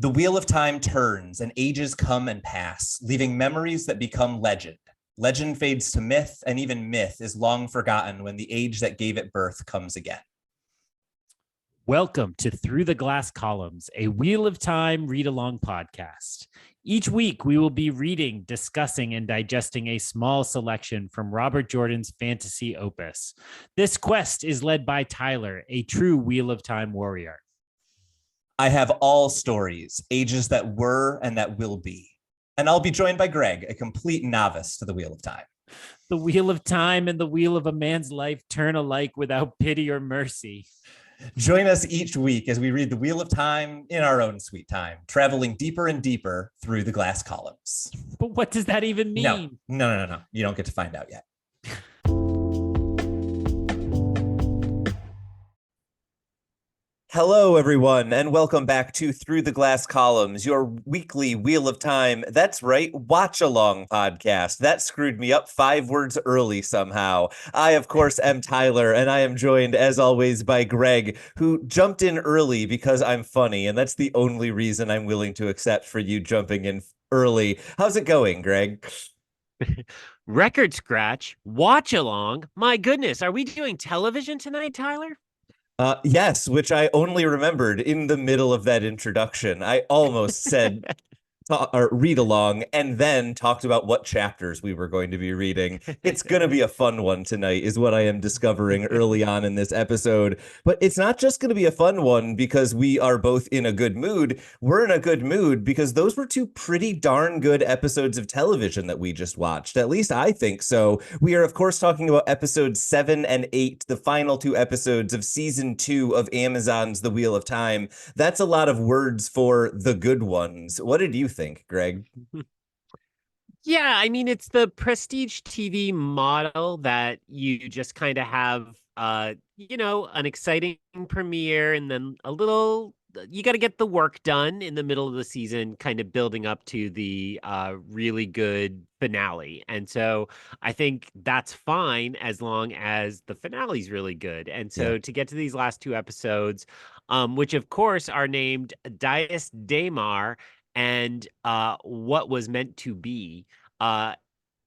The wheel of time turns and ages come and pass, leaving memories that become legend. Legend fades to myth, and even myth is long forgotten when the age that gave it birth comes again. Welcome to Through the Glass Columns, a Wheel of Time read-along podcast. Each week, we will be reading, discussing, and digesting a small selection from Robert Jordan's fantasy opus. This quest is led by Tylor, a true Wheel of Time warrior. I have all stories, ages that were and that will be. And I'll be joined by Greg, a complete novice to the Wheel of Time. The Wheel of Time and the wheel of a man's life turn alike without pity or mercy. Join us each week as we read the Wheel of Time in our own sweet time, traveling deeper and deeper through the glass columns. But what does that even mean? No. You don't get to find out yet. Hello, everyone, and welcome back to Through the Glass Columns, your weekly Wheel of Time. That's right, watch-along podcast. That screwed me up 5 words early somehow. I, of course, am Tylor, and I am joined, as always, by Greg, who jumped in early because I'm funny, and that's the only reason I'm willing to accept for you jumping in early. How's it going, Greg? Record scratch, watch along. My goodness, are we doing television tonight, Tylor? Yes, which I only remembered in the middle of that introduction. I almost said or read along and then talked about what chapters we were going to be reading. It's going to be a fun one tonight is what I am discovering early on in this episode. But it's not just going to be a fun one because we are both in a good mood. We're in a good mood because those were 2 pretty darn good episodes of television that we just watched. At least I think so. We are, of course, talking about episodes 7 and 8, the final 2 episodes of season 2 of Amazon's The Wheel of Time. That's a lot of words for the good ones. What did you think, Greg? Yeah, I mean, it's the prestige TV model that you just kind of have, an exciting premiere and then you got to get the work done in the middle of the season, kind of building up to the really good finale. And so I think that's fine as long as the finale's really good. And so to get to these last 2 episodes, which of course are named Dias Daymar and What Was Meant to Be,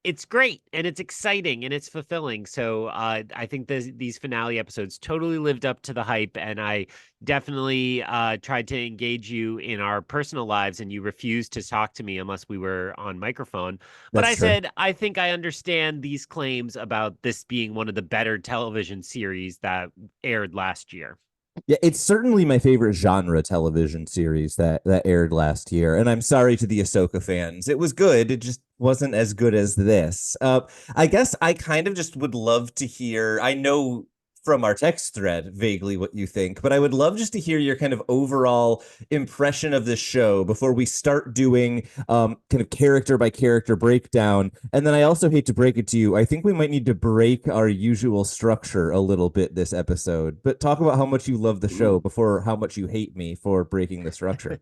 it's great and it's exciting and it's fulfilling. So I think these finale episodes totally lived up to the hype, and I definitely tried to engage you in our personal lives, and you refused to talk to me unless we were on microphone. But I said, I think I understand these claims about this being one of the better television series that aired last year. Yeah, it's certainly my favorite genre television series that aired last year. And I'm sorry to the Ahsoka fans. It was good. It just wasn't as good as this. I guess I kind of just would love to hear, I know from our text thread vaguely what you think, but I would love just to hear your kind of overall impression of this show before we start doing kind of character by character breakdown. And then I also hate to break it to you, I think we might need to break our usual structure a little bit this episode, but talk about how much you love the show before how much you hate me for breaking the structure.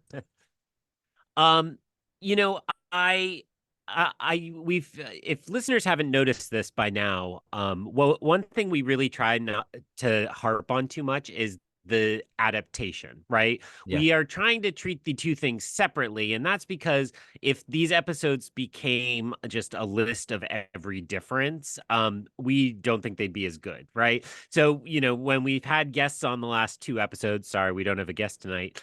If listeners haven't noticed this by now, well, one thing we really try not to harp on too much is the adaptation, right? Yeah. We are trying to treat the 2 things separately, and that's because if these episodes became just a list of every difference, we don't think they'd be as good, right? So, when we've had guests on the last 2 episodes, sorry, we don't have a guest tonight,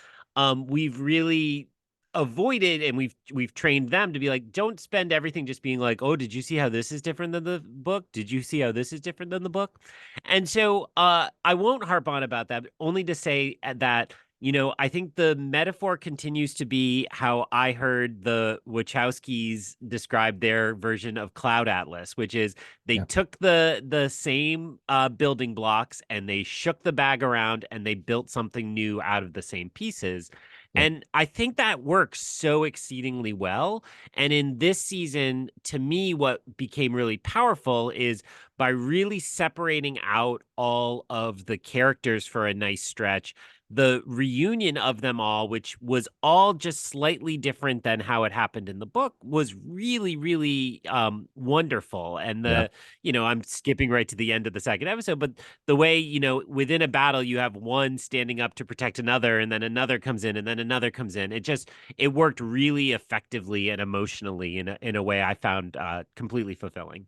we've really avoided, and we've trained them to be like, don't spend everything just being like, oh, did you see how this is different than the book? Did you see how this is different than the book? And so I won't harp on about that, only to say that, I think the metaphor continues to be how I heard the Wachowskis describe their version of Cloud Atlas, which is they took the same building blocks and they shook the bag around and they built something new out of the same pieces. And I think that works so exceedingly well. And in this season, to me, what became really powerful is by really separating out all of the characters for a nice stretch, the reunion of them all, which was all just slightly different than how it happened in the book, was really, really wonderful. And Yeah. I'm skipping right to the end of the second episode, but the way, within a battle, you have one standing up to protect another, and then another comes in, and then another comes in. It worked really effectively and emotionally in a way I found completely fulfilling.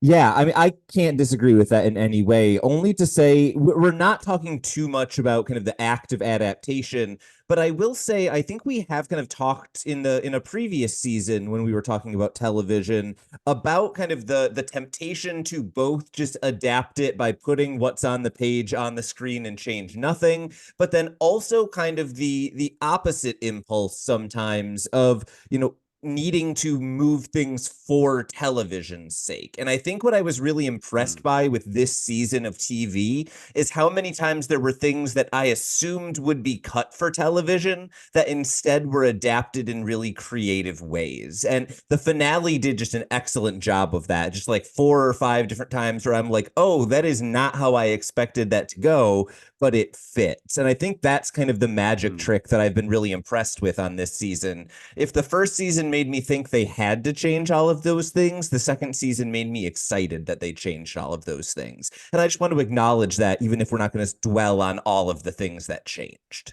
Yeah, I mean, I can't disagree with that in any way. Only to say we're not talking too much about kind of the act of adaptation, but I will say I think we have kind of talked in a previous season when we were talking about television about kind of the temptation to both just adapt it by putting what's on the page on the screen and change nothing, but then also kind of the opposite impulse sometimes of, needing to move things for television's sake. And I think what I was really impressed by with this season of TV is how many times there were things that I assumed would be cut for television that instead were adapted in really creative ways. And the finale did just an excellent job of that. Just like 4 or 5 different times where I'm like, oh, that is not how I expected that to go, but it fits. And I think that's kind of the magic trick that I've been really impressed with on this season. If the first season made me think they had to change all of those things, the second season made me excited that they changed all of those things. And I just want to acknowledge that, even if we're not going to dwell on all of the things that changed.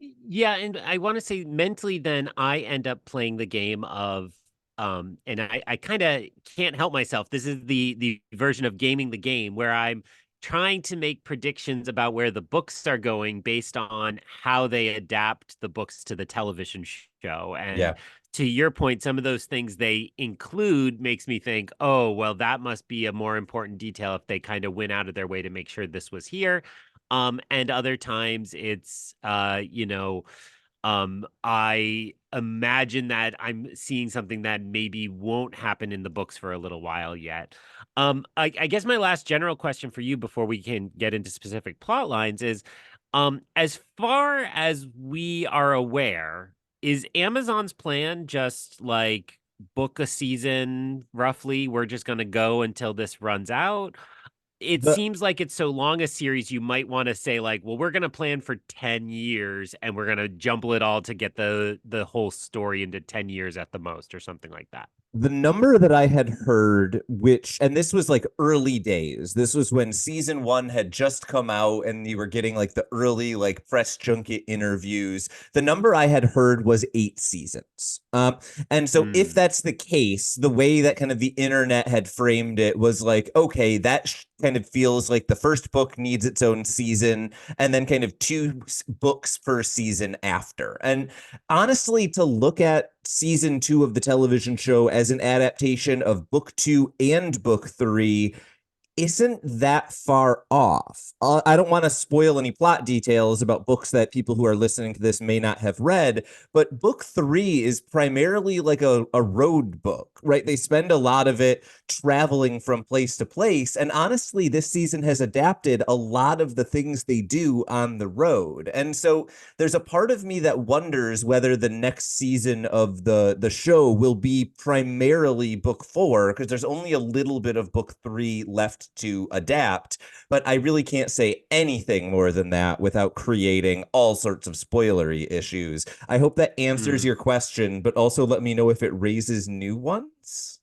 Yeah, and I want to say mentally, then I end up playing the game of, and I kind of can't help myself. This is the version of gaming the game where I'm trying to make predictions about where the books are going based on how they adapt the books to the television show. Yeah. And to your point, some of those things they include makes me think, oh, well, that must be a more important detail if they kind of went out of their way to make sure this was here. And other times it's I imagine that I'm seeing something that maybe won't happen in the books for a little while yet. I guess my last general question for you before we can get into specific plot lines is, as far as we are aware, is Amazon's plan just like book a season roughly? We're just going to go until this runs out? It The seems like it's so long a series, you might want to say like, well, we're going to plan for 10 years and we're going to jumble it all to get the whole story into 10 years at the most or something like that. the number that I had heard, and this was like early days, this was when season one had just come out and you were getting like the early like press junket interviews. The number I had heard was 8 seasons. And so if that's the case, the way that kind of the internet had framed it was like, okay, that kind of feels like the first book needs its own season and then kind of two books per season after. And honestly, to look at season 2 of the television show as an adaptation of book 2 and book 3 isn't that far off. I don't want to spoil any plot details about books that people who are listening to this may not have read, but book 3 is primarily like a road book, right? They spend a lot of it traveling from place to place. And honestly, this season has adapted a lot of the things they do on the road. And so there's a part of me that wonders whether the next season of the show will be primarily book 4, because there's only a little bit of book 3 left to adapt, but I really can't say anything more than that without creating all sorts of spoilery issues. I hope that answers your question, but also let me know if it raises new ones.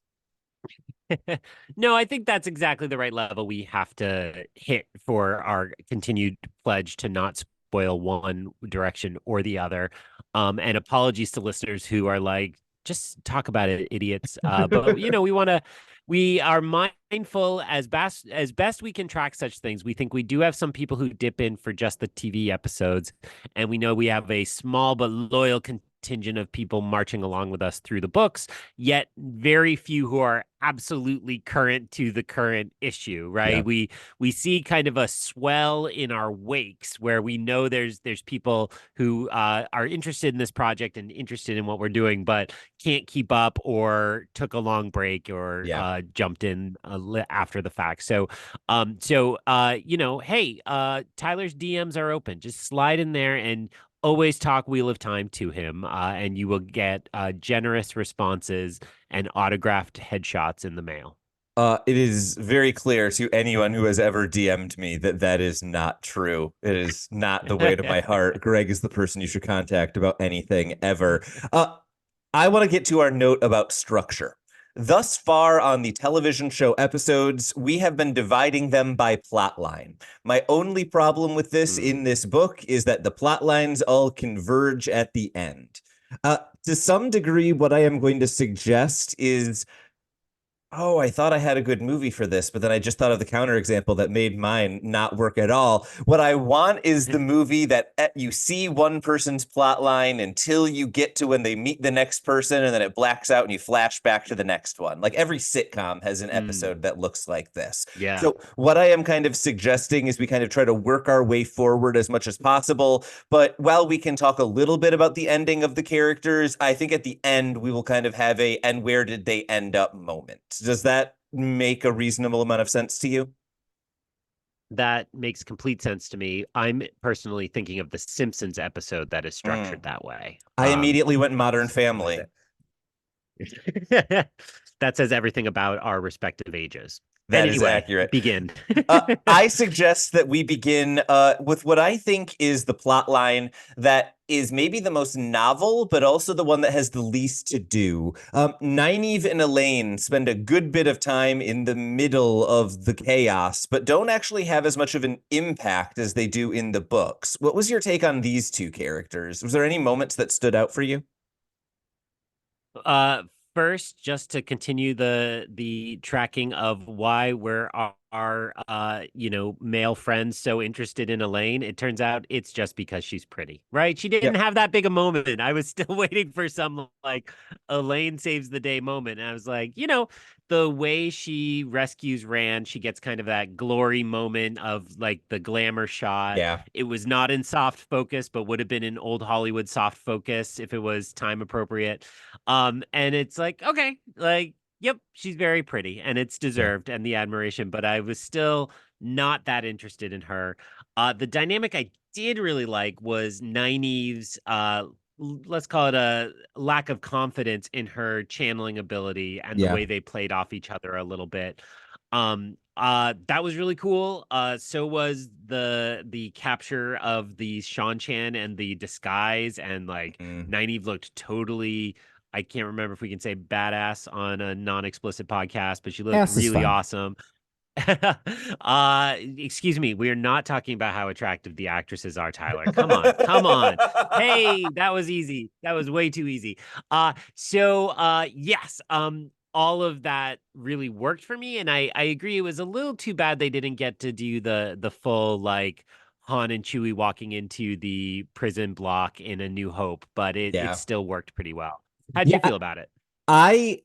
No, I think that's exactly the right level we have to hit for our continued pledge to not spoil one direction or the other. And apologies to listeners who are like, just talk about it, idiots. But we are mindful as best we can track such things. We think we do have some people who dip in for just the TV episodes, and we know we have a small but loyal contingent of people marching along with us through the books, yet very few who are absolutely current to the current issue, right? Yeah. We see kind of a swell in our wakes where we know there's people who are interested in this project and interested in what we're doing, but can't keep up or took a long break or jumped in after the fact. Hey, Tyler's DMs are open. Just slide in there and always talk Wheel of Time to him, and you will get generous responses and autographed headshots in the mail. It is very clear to anyone who has ever DM'd me that that is not true. It is not the way to my heart. Greg is the person you should contact about anything ever. I want to get to our note about structure. Thus far on the television show episodes, we have been dividing them by plot line. My only problem with this in this book is that the plot lines all converge at the end. To some degree, what I am going to suggest is oh, I thought I had a good movie for this, but then I just thought of the counterexample that made mine not work at all. What I want is the movie that you see one person's plot line until you get to when they meet the next person, and then it blacks out and you flash back to the next one. Like every sitcom has an episode that looks like this. Yeah. So what I am kind of suggesting is we kind of try to work our way forward as much as possible. But while we can talk a little bit about the ending of the characters, I think at the end we will kind of have a and where did they end up moment. Does that make a reasonable amount of sense to you? That makes complete sense to me. I'm personally thinking of the Simpsons episode that is structured that way. I immediately went Modern Family. That says everything about our respective ages. That is accurate. Begin. I suggest that we begin with what I think is the plot line that is maybe the most novel, but also the one that has the least to do. Nynaeve and Elaine spend a good bit of time in the middle of the chaos, but don't actually have as much of an impact as they do in the books. What was your take on these two characters? Was there any moments that stood out for you? First, just to continue the tracking of why we're our male friends so interested in Elaine, it turns out it's just because she's pretty, right? She didn't have that big a moment. I was still waiting for some like Elaine saves the day moment. And I was like, the way she rescues Rand, she gets kind of that glory moment of like the glamour shot. Yeah. It was not in soft focus, but would have been in old Hollywood soft focus if it was time appropriate. And it's like, okay, like, yep, she's very pretty and it's deserved and the admiration, but I was still not that interested in her. The dynamic I did really like was Nynaeve's let's call it a lack of confidence in her channeling ability and the way they played off each other a little bit. That was really cool. So was the capture of the Shan and the disguise, and like Nynaeve looked totally, I can't remember if we can say badass on a non-explicit podcast, but she looked really awesome. Excuse me, we're not talking about how attractive the actresses are, Tyler. Come on, come on. Hey, that was easy. That was way too easy. Yes, all of that really worked for me, and I agree it was a little too bad they didn't get to do the full like Han and Chewie walking into the prison block in A New Hope, but it still worked pretty well. How'd you feel about it?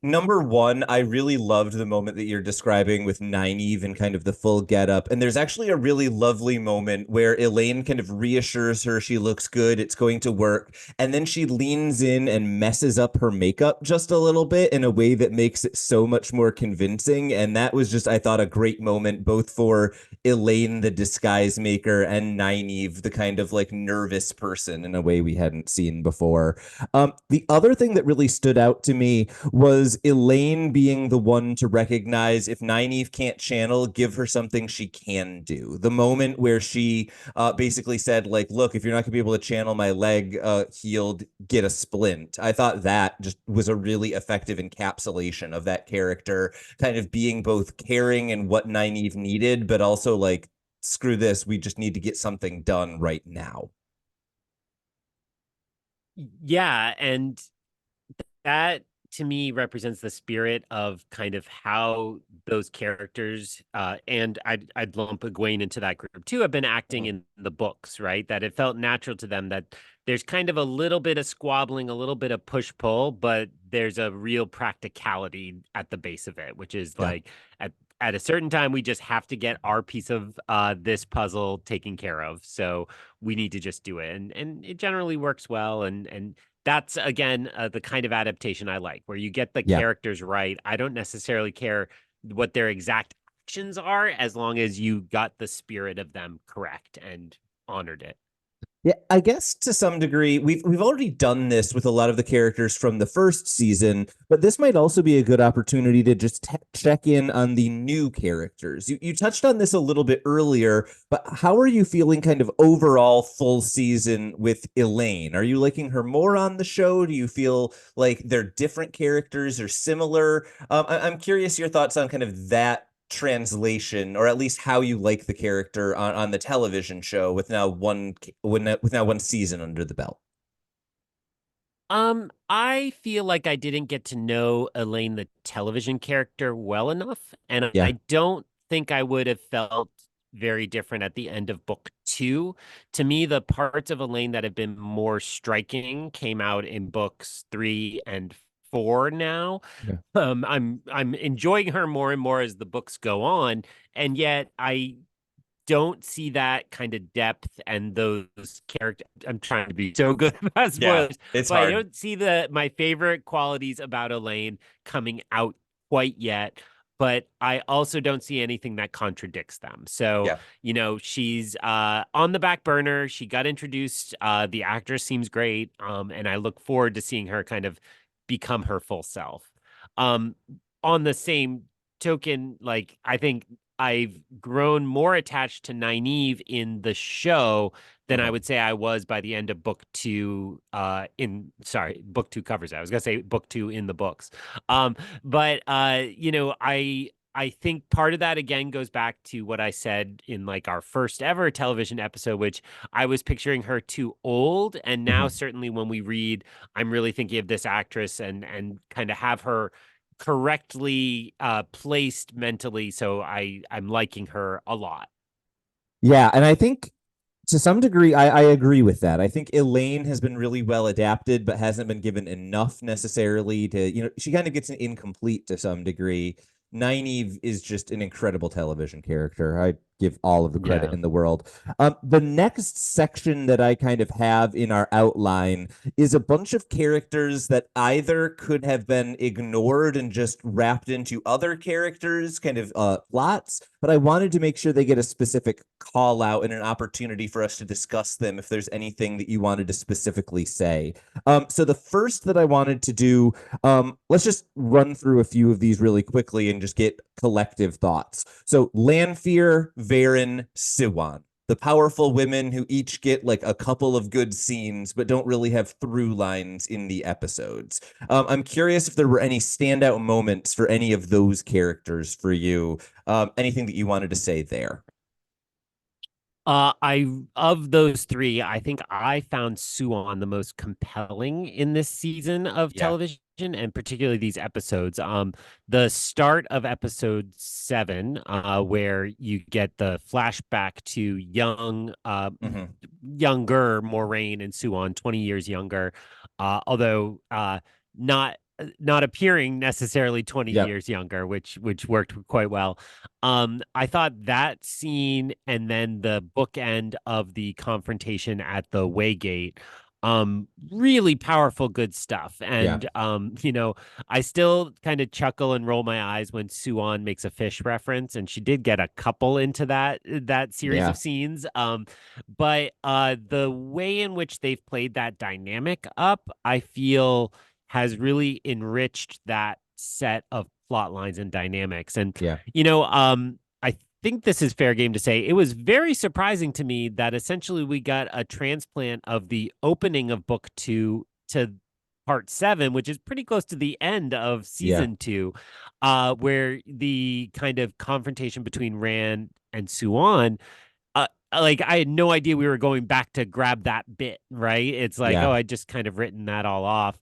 Number one, I really loved the moment that you're describing with Nynaeve and kind of the full getup. And there's actually a really lovely moment where Elaine kind of reassures her she looks good, it's going to work. And then she leans in and messes up her makeup just a little bit in a way that makes it so much more convincing. And that was just, I thought, a great moment, both for Elaine, the disguise maker, and Nynaeve, the kind of like nervous person in a way we hadn't seen before. The other thing that really stood out to me was Elaine being the one to recognize if Nynaeve can't channel, give her something she can do. The moment where she basically said, like, look, if you're not going to be able to channel my leg healed, get a splint. I thought that just was a really effective encapsulation of that character kind of being both caring and what Nynaeve needed, but also like, screw this, we just need to get something done right now. Yeah, and that to me represents the spirit of kind of how those characters and I'd lump Egwene into that group too, have been acting in the books, right? That it felt natural to them that there's kind of a little bit of squabbling, a little bit of push-pull, but there's a real practicality at the base of it, which is like at a certain time, we just have to get our piece of this puzzle taken care of. So we need to just do it. And it generally works well. And that's, again, the kind of adaptation I like, where you get the characters right. I don't necessarily care what their exact actions are, as long as you got the spirit of them correct and honored it. Yeah, I guess to some degree we've already done this with a lot of the characters from the first season, but this might also be a good opportunity to just check in on the new characters. You touched on this a little bit earlier, but how are you feeling kind of overall full season with Elaine? Are you liking her more on the show? Do you feel like they're different characters or similar? I'm curious your thoughts on kind of that translation, or at least how you like the character on the television show with now one season under the belt. I feel like I didn't get to know Elaine, the television character, well enough, and Yeah. I don't think I would have felt very different at the end of book two. To me, the parts of Elaine that have been more striking came out in books three and four now. Yeah. I'm enjoying her more and more as the books go on, and yet I don't see that kind of depth and those character. I'm trying to be so good about Yeah, spoilers, it's but I hard. don't see the my favorite qualities about Elaine coming out quite yet. But I also don't see anything that contradicts them. So, Yeah. she's on the back burner. She got introduced. The actress seems great. And I look forward to seeing her kind of become her full self. Um, on the same token, like I think I've grown more attached to Nynaeve in the show than I Okay. would say I was by the end of book two. Book two covers it. I was gonna say book two in the books. But I think part of that again goes back to what I said in like our first ever television episode, which I was picturing her too old, and now Mhm. certainly when we read, I'm really thinking of this actress and kind of have her correctly placed mentally. So I'm liking her a lot. Yeah, and I think to some degree, I agree with that. I think Elaine has been really well adapted, but hasn't been given enough necessarily to, she kind of gets an incomplete to some degree. Nynaeve is just an incredible television character. I give all of the credit Yeah. in the world. The next section that I kind of have in our outline is a bunch of characters that either could have been ignored and just wrapped into other characters, kind of plots, but I wanted to make sure they get a specific call out and an opportunity for us to discuss them if there's anything that you wanted to specifically say. So the first that I wanted to do, let's just run through a few of these really quickly and just get collective thoughts. So Lanfear, Varen, Siwan, the powerful women who each get like a couple of good scenes but don't really have through lines in the episodes. I'm curious if there were any standout moments for any of those characters for you. Anything that you wanted to say there? I Of those three, I think I found Suon the most compelling in this season of Yeah. television, and particularly these episodes. The start of episode seven, where you get the flashback to Hmm. younger Moraine and Suon, 20 years younger, although not appearing necessarily 20 Yep. years younger, which worked quite well. I thought that scene and then the bookend of the confrontation at the Waygate, really powerful, good stuff. Yeah. And I still kind of chuckle and roll my eyes when Suan makes a fish reference, and she did get a couple into that series Yeah. of scenes. But the way in which they've played that dynamic up, I feel has really enriched that set of plot lines and dynamics. And Yeah. I think this is fair game to say it was very surprising to me that essentially we got a transplant of the opening of book two to part seven, which is pretty close to the end of Yeah. season two, where the kind of confrontation between Rand and Suan, like I had no idea we were going back to grab that bit, right? It's like, oh, Yeah. I just kind of written that all off.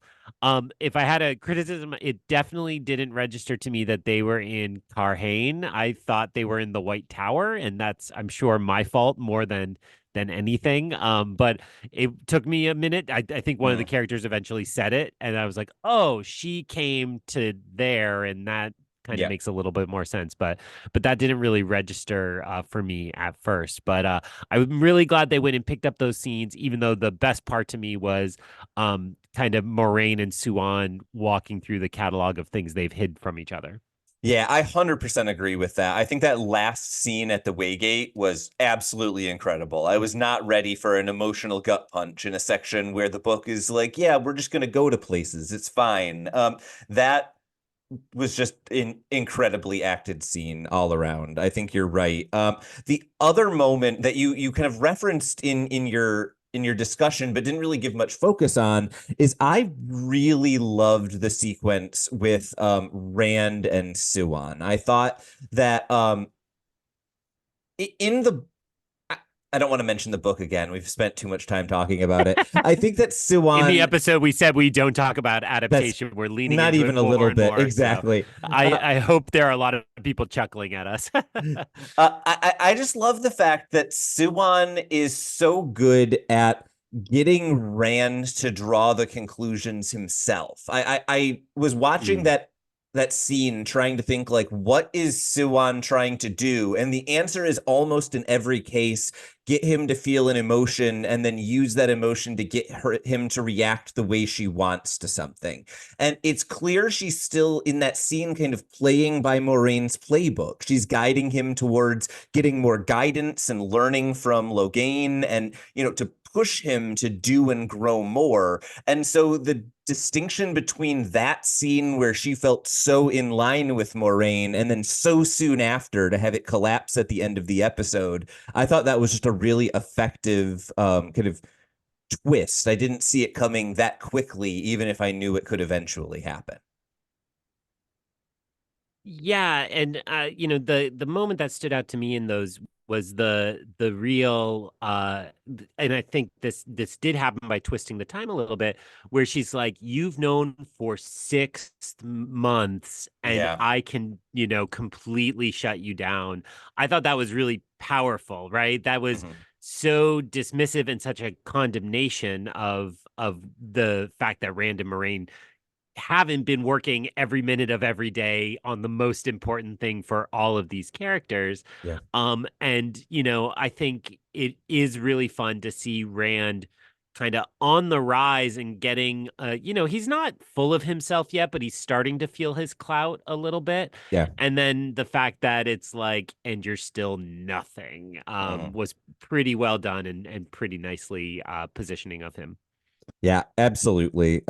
If I had a criticism, it definitely didn't register to me that they were in Carhane. I thought they were in the White Tower, and that's, I'm sure, my fault more than anything. But it took me a minute. I think one of the Mm. characters eventually said it, and I was like, oh, she came to there, and that kind of Yeah. makes a little bit more sense. But that didn't really register for me at first. But I'm really glad they went and picked up those scenes, even though the best part to me was kind of Moraine and Suan walking through the catalog of things they've hid from each other. Yeah, I 100% agree with that. I think that last scene at the Waygate was absolutely incredible. I was not ready for an emotional gut punch in a section where the book is like, yeah, we're just going to go to places. It's fine. That was just an incredibly acted scene all around. I think you're right. The other moment that you kind of referenced in your discussion, but didn't really give much focus on, is I really loved the sequence with Rand and Suan. I thought that in the I don't want to mention the book again. We've spent too much time talking about it. I think that In the Suan, episode, we said we don't talk about that's adaptation. We're leaning not into it even a more little and bit. more. So Exactly. I hope there are a lot of people chuckling at us. I just love the fact that Suwon is so good at getting Rand to draw the conclusions himself. I was watching Mm. that scene trying to think like, what is Suwon trying to do? And the answer is almost in every case, get him to feel an emotion and then use that emotion to get him to react the way she wants to something. And it's clear she's still in that scene kind of playing by Moiraine's playbook. She's guiding him towards getting more guidance and learning from Logain and, to push him to do and grow more. And so the distinction between that scene where she felt so in line with Moiraine and then so soon after to have it collapse at the end of the episode, I thought that was just a really effective kind of twist. I didn't see it coming that quickly, even if I knew it could eventually happen. Yeah, and the moment that stood out to me in those was the real and I think this did happen by twisting the time a little bit, where she's like, you've known for 6 months and Yeah. I can, completely shut you down. I thought that was really powerful, right? That was Mhm. so dismissive and such a condemnation of the fact that Rand and Moraine haven't been working every minute of every day on the most important thing for all of these characters. Yeah. And I think it is really fun to see Rand kind of on the rise and getting he's not full of himself yet, but he's starting to feel his clout a little bit. Yeah. And then the fact that it's like, and you're still nothing, Mhm. was pretty well done and pretty nicely positioning of him. Yeah, absolutely.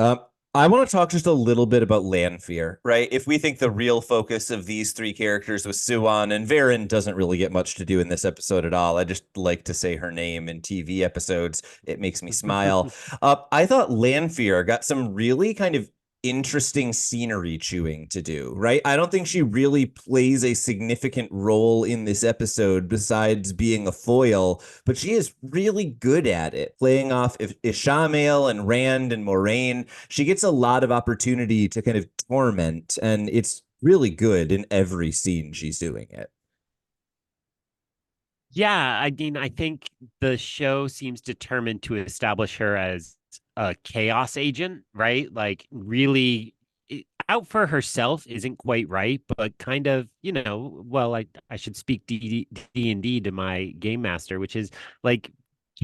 I want to talk just a little bit about Lanfear, right? If we think the real focus of these three characters was Suan, and Varen doesn't really get much to do in this episode at all. I just like to say her name in TV episodes. It makes me smile. I thought Lanfear got some really kind of interesting scenery chewing to do, right? I don't think she really plays a significant role in this episode besides being a foil, but she is really good at it, playing off Ishamael and Rand and Moraine. She gets a lot of opportunity to kind of torment, and it's really good in every scene she's doing it. Yeah, I mean, I think the show seems determined to establish her as a chaos agent, right? Like, really out for herself isn't quite right, but kind of, well, I should speak D&D to my game master, which is like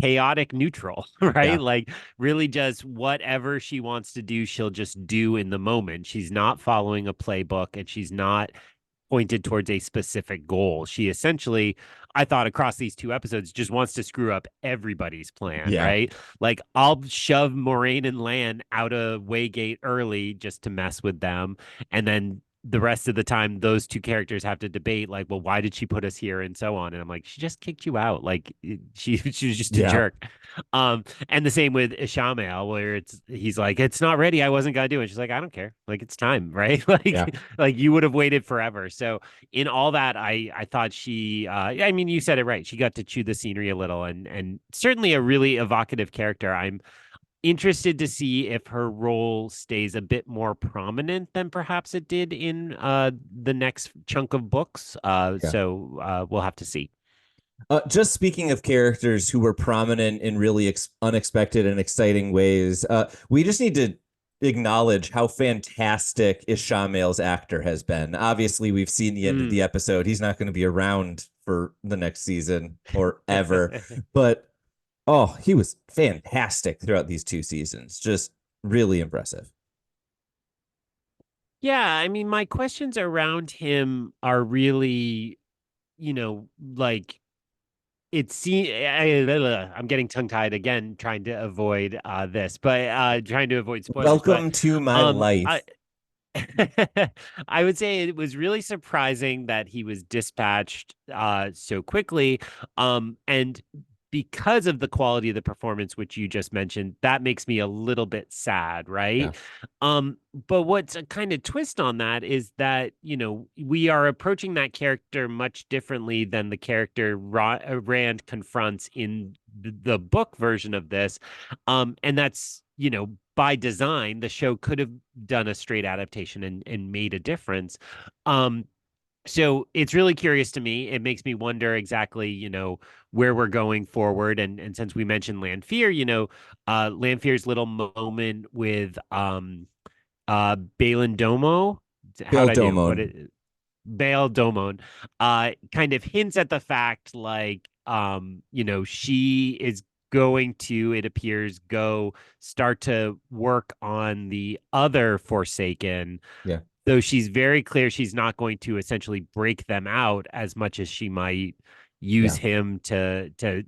chaotic neutral, right? Yeah. Like, really just whatever she wants to do, she'll just do in the moment. She's not following a playbook and she's not pointed towards a specific goal. She essentially, I thought across these two episodes, just wants to screw up everybody's plan, Yeah. right? Like, I'll shove Moraine and Lan out of Waygate early just to mess with them. And then the rest of the time, those two characters have to debate, like, well, why did she put us here and so on? And I'm like, she just kicked you out. Like, she was just a Yeah. jerk. And the same with Ishamael, where he's like, it's not ready. I wasn't gonna do it. She's like, I don't care. Like, it's time, right? Yeah. Like you would have waited forever. So in all that, I thought she I mean, you said it right. She got to chew the scenery a little, and certainly a really evocative character. I'm interested to see if her role stays a bit more prominent than perhaps it did in the next chunk of books. Yeah. So we'll have to see. Just speaking of characters who were prominent in really unexpected and exciting ways, we just need to acknowledge how fantastic Ishamael's actor has been. Obviously, we've seen the end of the Mm. episode. He's not going to be around for the next season or ever, but oh, he was fantastic throughout these two seasons. Just really impressive. Yeah, I mean, my questions around him are really, like I'm getting tongue-tied again trying to avoid this, but trying to avoid spoilers, but Welcome to my I life. I would say it was really surprising that he was dispatched so quickly. And because of the quality of the performance, which you just mentioned, that makes me a little bit sad, Yeah. right? But what's a kind of twist on that is that, we are approaching that character much differently than the character Rand confronts in the book version of this. And that's, by design, the show could have done a straight adaptation and made a difference. So it's really curious to me. It makes me wonder exactly, where we're going forward. And since we mentioned Lanfear, Lanfear's little moment with Balin Domo. How'd Bill I do? What Domon. it Bail Domon kind of hints at the fact like she is going to, it appears, go start to work on the other Forsaken, Yeah. though she's very clear she's not going to essentially break them out as much as she might use Yeah. him to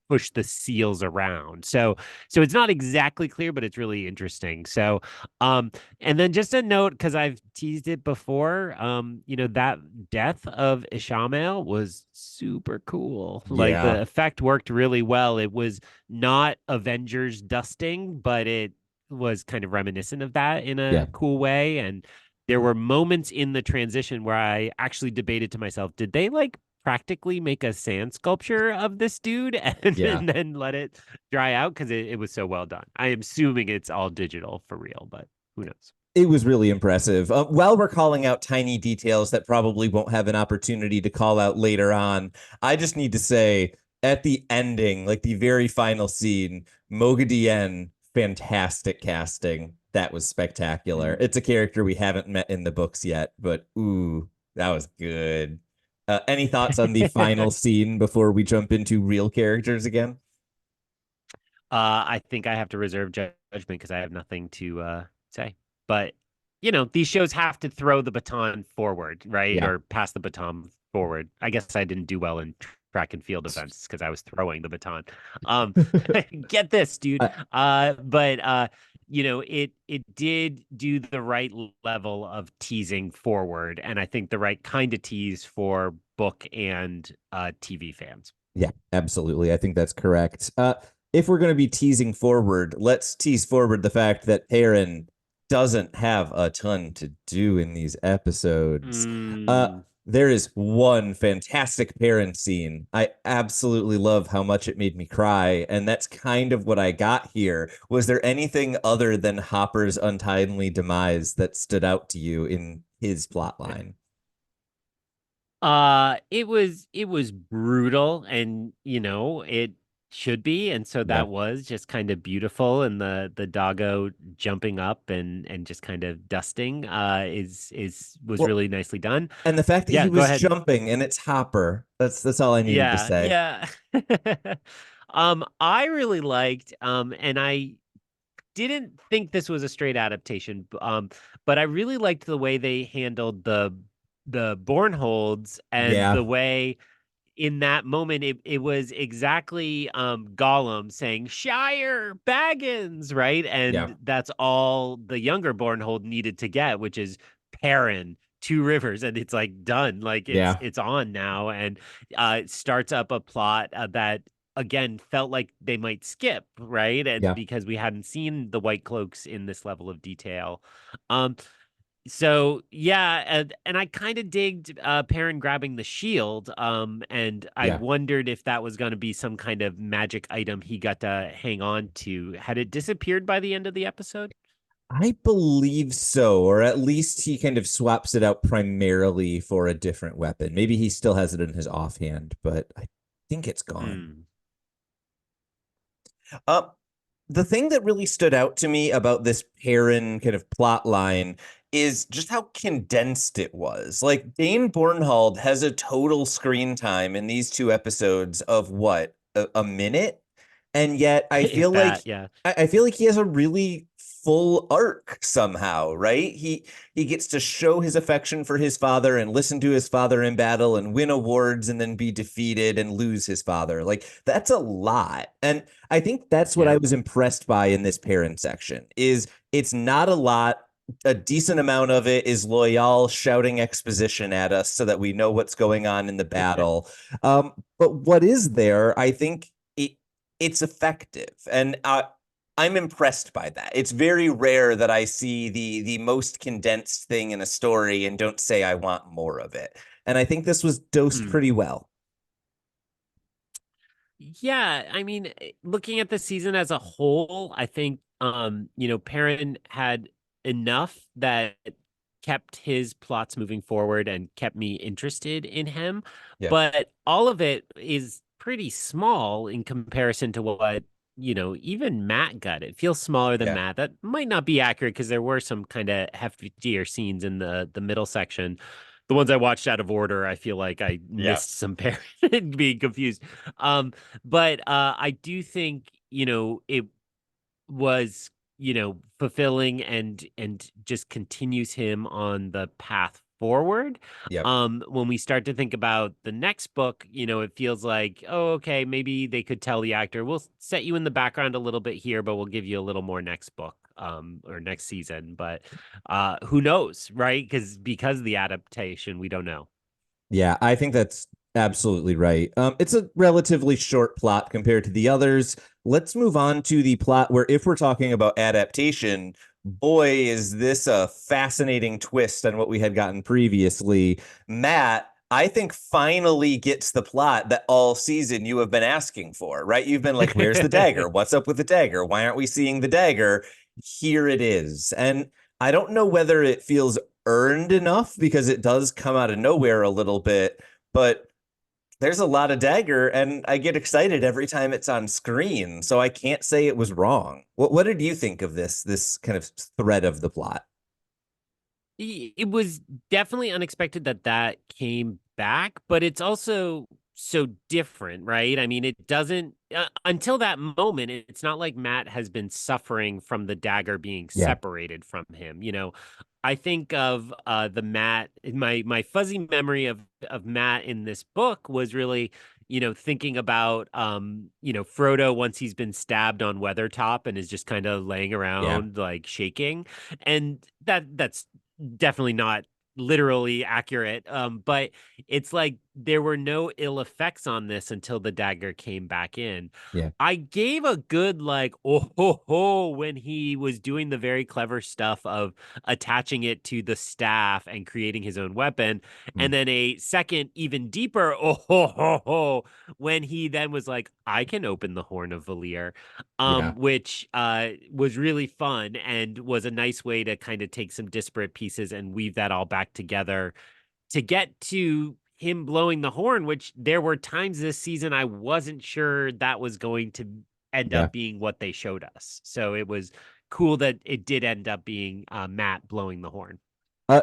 push the seals around. So it's not exactly clear, but it's really interesting. So and then just a note, because I've teased it before, that death of Ishamael was super cool. Like Yeah. the effect worked really well. It was not Avengers dusting, but it was kind of reminiscent of that in Yeah. a cool way. And there were moments in the transition where I actually debated to myself, did they like practically make a sand sculpture of this dude and, Yeah. and then let it dry out? Because it was so well done. I am assuming it's all digital for real, but who knows? It was really impressive. While we're calling out tiny details that probably won't have an opportunity to call out later on, I just need to say at the ending, like the very final scene, Mogadien, fantastic casting. That was spectacular. It's a character we haven't met in the books yet, but ooh, that was good. Any thoughts on the final scene before we jump into real characters again? I think I have to reserve judgment because I have nothing to say. But these shows have to throw the baton forward, right? Yeah. Or pass the baton forward. I guess I didn't do well in track and field events because I was throwing the baton. Um, get this, dude. Uh, But it did do the right level of teasing forward, and I think the right kind of tease for book and TV fans. Yeah, absolutely. I think that's correct. If we're going to be teasing forward, let's tease forward the fact that Perrin doesn't have a ton to do in these episodes. Mm. There is one fantastic Perrin scene. I absolutely love how much it made me cry, and that's kind of what I got here. Was there anything other than Hopper's untimely demise that stood out to you in his plot line? It was brutal, and it should be, and so Yeah. that was just kind of beautiful, and the doggo jumping up and just kind of dusting is was Well, really nicely done. and the fact that he Yeah, go was ahead. jumping and it's Hopper. That's all I needed to Yeah, say. yeah. I really liked, and I didn't think this was a straight adaptation, but I really liked the way they handled the Bornholds and Yeah. the way in that moment it was exactly Gollum saying Shire Baggins, right? Yeah. And that's all the younger Bornhold needed to get, which is Perrin, Two Rivers, and it's like done, like it's Yeah. it's on now, and it starts up a plot that again felt like they might skip, right? And Yeah. because we hadn't seen the White Cloaks in this level of detail. um so yeah, and I kind of digged Perrin grabbing the shield, and I Yeah. wondered if that was going to be some kind of magic item he got to hang on to. Had it disappeared by the end of the episode? I believe so, or at least he kind of swaps it out primarily for a different weapon. Maybe he still has it in his offhand, but I think it's gone. Hmm. Uh, the thing that really stood out to me about this Perrin kind of plot line is just how condensed it was. Like Dane Bornhold has a total screen time in these two episodes of what, a minute? And yet I feel If like that, yeah. I feel like he has a really full arc somehow, right? He gets to show his affection for his father and listen to his father in battle and win awards and then be defeated and lose his father. Like that's a lot. And I think that's what I Yeah. was impressed by in this parent section is it's not a lot. A decent amount of it is Loyal shouting exposition at us so that we know what's going on in the battle. But what is there, I think it's effective. And I'm impressed by that. It's very rare that I see the most condensed thing in a story and don't say I want more of it. And I think this was dosed Mm. pretty well. Yeah, I mean, looking at the season as a whole, I think Perrin had enough that kept his plots moving forward and kept me interested in him. Yeah. But all of it is pretty small in comparison to what, even Matt got. It feels smaller than Yeah. Matt. That might not be accurate because there were some kind of heftier scenes in the middle section. The ones I watched out of order, I feel like I Yeah. missed some Perrin being confused. Um, but I do think, it was, fulfilling and just continues him on the path forward. Yep. When we start to think about the next book, it feels like, oh, okay, maybe they could tell the actor, we'll set you in the background a little bit here, but we'll give you a little more next book, or next season. But who knows, right? Because of the adaptation, we don't know. Yeah, I think that's absolutely right. It's a relatively short plot compared to the others. Let's move on to the plot where, if we're talking about adaptation, boy, is this a fascinating twist on what we had gotten previously. Matt, I think, finally gets the plot that all season you have been asking for, right? You've been like, where's the dagger? What's up with the dagger? Why aren't we seeing the dagger? Here it is. And I don't know whether it feels earned enough because it does come out of nowhere a little bit, but there's a lot of dagger and I get excited every time it's on screen. So I can't say it was wrong. What did you think of this kind of thread of the plot? It was definitely unexpected that that came back, but it's also so different, right? I mean, it doesn't until that moment, it's not like Matt has been suffering from the dagger being Yeah. separated from him. I think of the Matt, my fuzzy memory of Matt in this book was really, thinking about Frodo once he's been stabbed on Weathertop and is just kind of laying Yeah. around like shaking. And that's definitely not literally accurate. But it's like there were no ill effects on this until the dagger came back in. Yeah. I gave a good like oh ho ho when he was doing the very clever stuff of attaching it to the staff and creating his own weapon. Mm. And then a second, even deeper oh ho ho ho when he then was like, I can open the horn of Valir, Yeah. which was really fun and was a nice way to kind of take some disparate pieces and weave that all back together to get to him blowing the horn, which there were times this season I wasn't sure that was going to end Yeah. up being what they showed us. So it was cool that it did end up being Matt blowing the horn.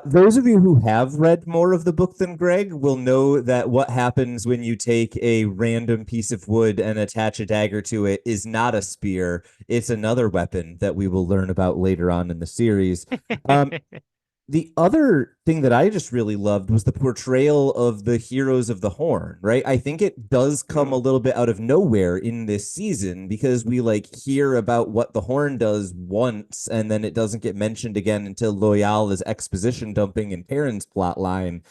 Those of you who have read more of the book than Greg will know that what happens when you take a random piece of wood and attach a dagger to it is not a spear. It's another weapon that we will learn about later on in the series. Um, the other thing that I just really loved was the portrayal of the heroes of the Horn, right? I think it does come a Mm. little bit out of nowhere in this season because we like hear about what the Horn does once and then it doesn't get mentioned again until Loyal is exposition dumping in Perrin's plot line.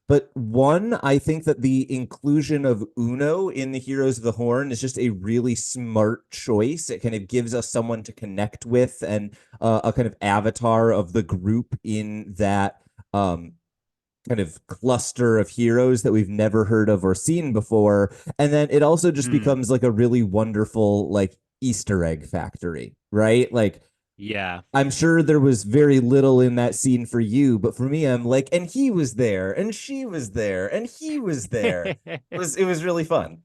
But one, I think that the inclusion of Uno in the Heroes of the Horn is just a really smart choice. It kind of gives us someone to connect with and a kind of avatar of the group in that kind of cluster of heroes that we've never heard of or seen before. And then it also just Mm. becomes like a really wonderful like Easter egg factory, right? Like Yeah. I'm sure there was very little in that scene for you, but for me, I'm like, and he was there, and she was there, and he was there. It was really fun.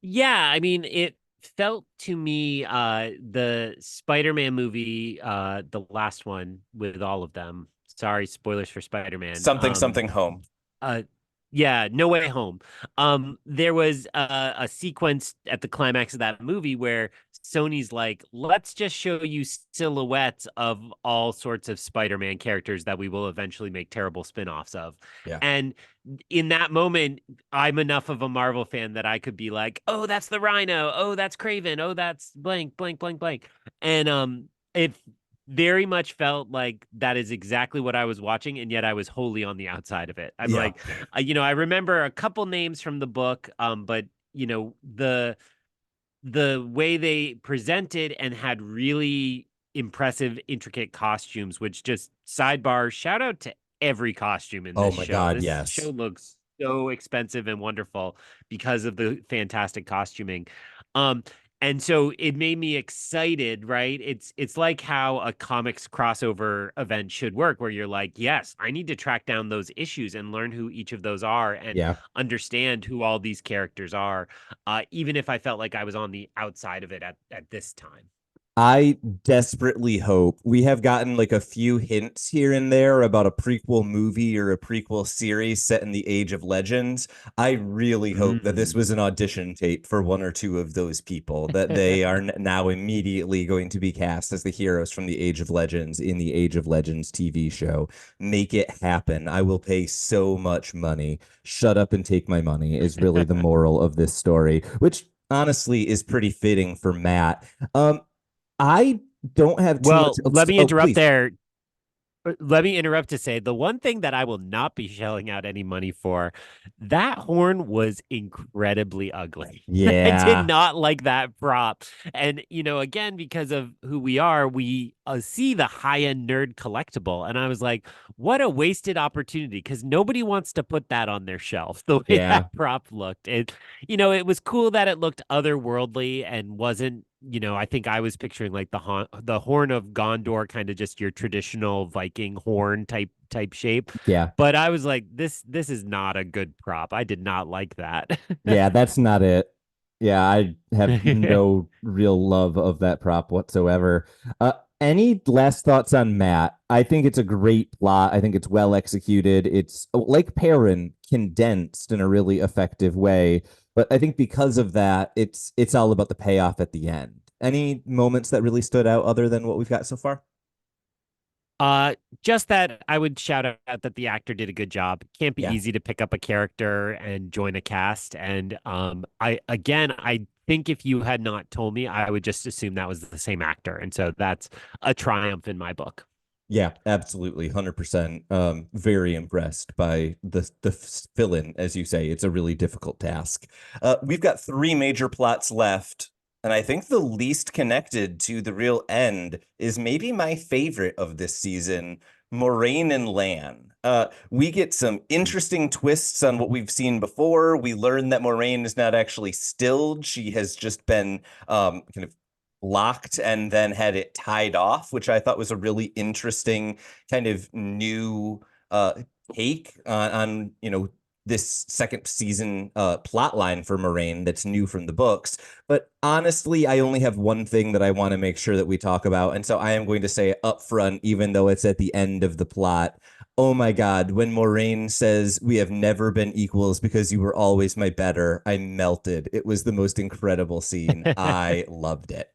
Yeah, I mean, it felt to me the Spider-Man movie, the last one with all of them. Sorry, spoilers for Spider-Man. Something something home. Uh Yeah, No Way Home. There was a sequence at the climax of that movie where Sony's like, let's just show you silhouettes of all sorts of Spider-Man characters that we will eventually make terrible spin-offs of. Yeah. And in that moment, I'm enough of a Marvel fan that I could be like, oh, that's the Rhino. Oh, that's Craven. Oh, that's blank, blank, blank, blank. And it very much felt like that is exactly what I was watching, and yet I was wholly on the outside of it. I'm Yeah. like, I remember a couple names from the book, but the way they presented and had really impressive, intricate costumes, which just sidebar, shout out to every costume in Oh this my show. God, This show yes. looks so expensive and wonderful because of the fantastic costuming. Um, and so it made me excited, right? It's like how a comics crossover event should work, where you're like, yes, I need to track down those issues and learn who each of those are and Yeah. understand who all these characters are, even if I felt like I was on the outside of it at this time. I desperately hope we have gotten like a few hints here and there about a prequel movie or a prequel series set in the Age of Legends. I really hope that this Mm. was an audition tape for one or two of those people, that they are now immediately going to be cast as the heroes from the Age of Legends in the Age of Legends TV show. Make it happen. I will pay so much money. Shut up and take my money is really the moral of this story, which honestly is pretty fitting for Matt. I don't have too much Well, else let to, me oh, interrupt please. there. Let me interrupt to say the one thing that I will not be shelling out any money for, that horn was incredibly ugly. I did Yeah. not like that prop. And, again, because of who we are, we see the high end nerd collectible. And I was like, what a wasted opportunity because nobody wants to put that on their shelf the way Yeah. that prop looked. It was cool that it looked otherworldly and wasn't. I think I was picturing like the horn of Gondor, kind of just your traditional Viking horn type shape. Yeah. But I was like, this is not a good prop. I did not like that. Yeah, that's not it. Yeah, I have no real love of that prop whatsoever. Any last thoughts on Matt? I think it's a great plot. I think it's well executed. It's like Perrin, condensed in a really effective way. But I think because of that, it's all about the payoff at the end. Any moments that really stood out other than what we've got so far? Uh, just that I would shout out that the actor did a good job. Can't be Yeah. easy to pick up a character and join a cast. And I think if you had not told me, I would just assume that was the same actor. And so that's a triumph in my book. Yeah, absolutely, 100%. Very impressed by the fill-in, as you say. It's a really difficult task. We've got three major plots left, and I think the least connected to the real end is maybe my favorite of this season, Moraine and Lan. We get some interesting twists on what we've seen before. We learn that Moraine is not actually stilled. She has just been kind of locked and then had it tied off, which I thought was a really interesting kind of new take on this second season plot line for Moraine that's new from the books. But honestly, I only have one thing that I want to make sure that we talk about. And so I am going to say it up front, even though it's at the end of the plot. Oh my God, when Moraine says, "We have never been equals because you were always my better," I melted. It was the most incredible scene. I loved it.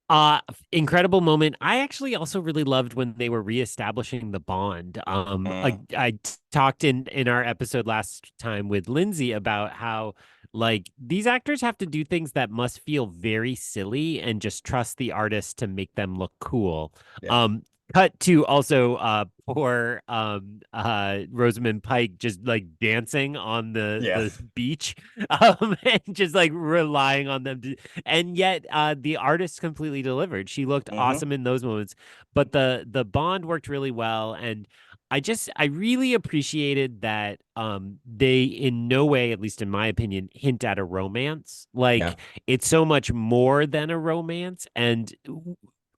Uh, Incredible moment. I actually also really loved when they were reestablishing the bond. I talked in our episode last time with Lindsay about how like these actors have to do things that must feel very silly and just trust the artist to make them look cool. Yeah. Cut to also poor Rosamund Pike just like dancing on Yeah. the beach and just like relying on them to, and yet the artist completely delivered. She looked Hmm. awesome in those moments, but the bond worked really well. And I really appreciated that they in no way, at least in my opinion, hint at a romance. Yeah. Like it's so much more than a romance. And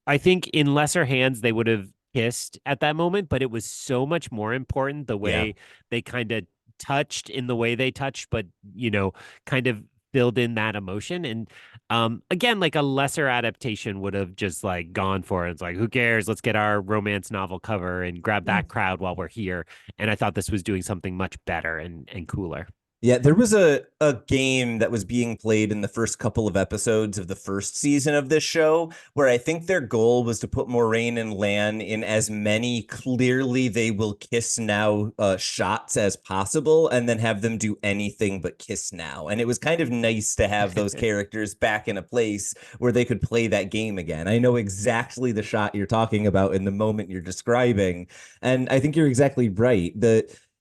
I think in lesser hands they would have kissed at that moment, but it was so much more important the Yeah. way they kind of touched in the way they touched, but kind of build in that emotion. And again, like a lesser adaptation would have just like gone for it. It's like, who cares? Let's get our romance novel cover and grab that crowd while we're here. And I thought this was doing something much better and cooler. Yeah, there was a game that was being played in the first couple of episodes of the first season of this show, where I think their goal was to put Moraine and Lan in as many clearly they will kiss now shots as possible, and then have them do anything but kiss now. And it was kind of nice to have those characters back in a place where they could play that game again. I know exactly the shot you're talking about in the moment you're describing, and I think you're exactly right.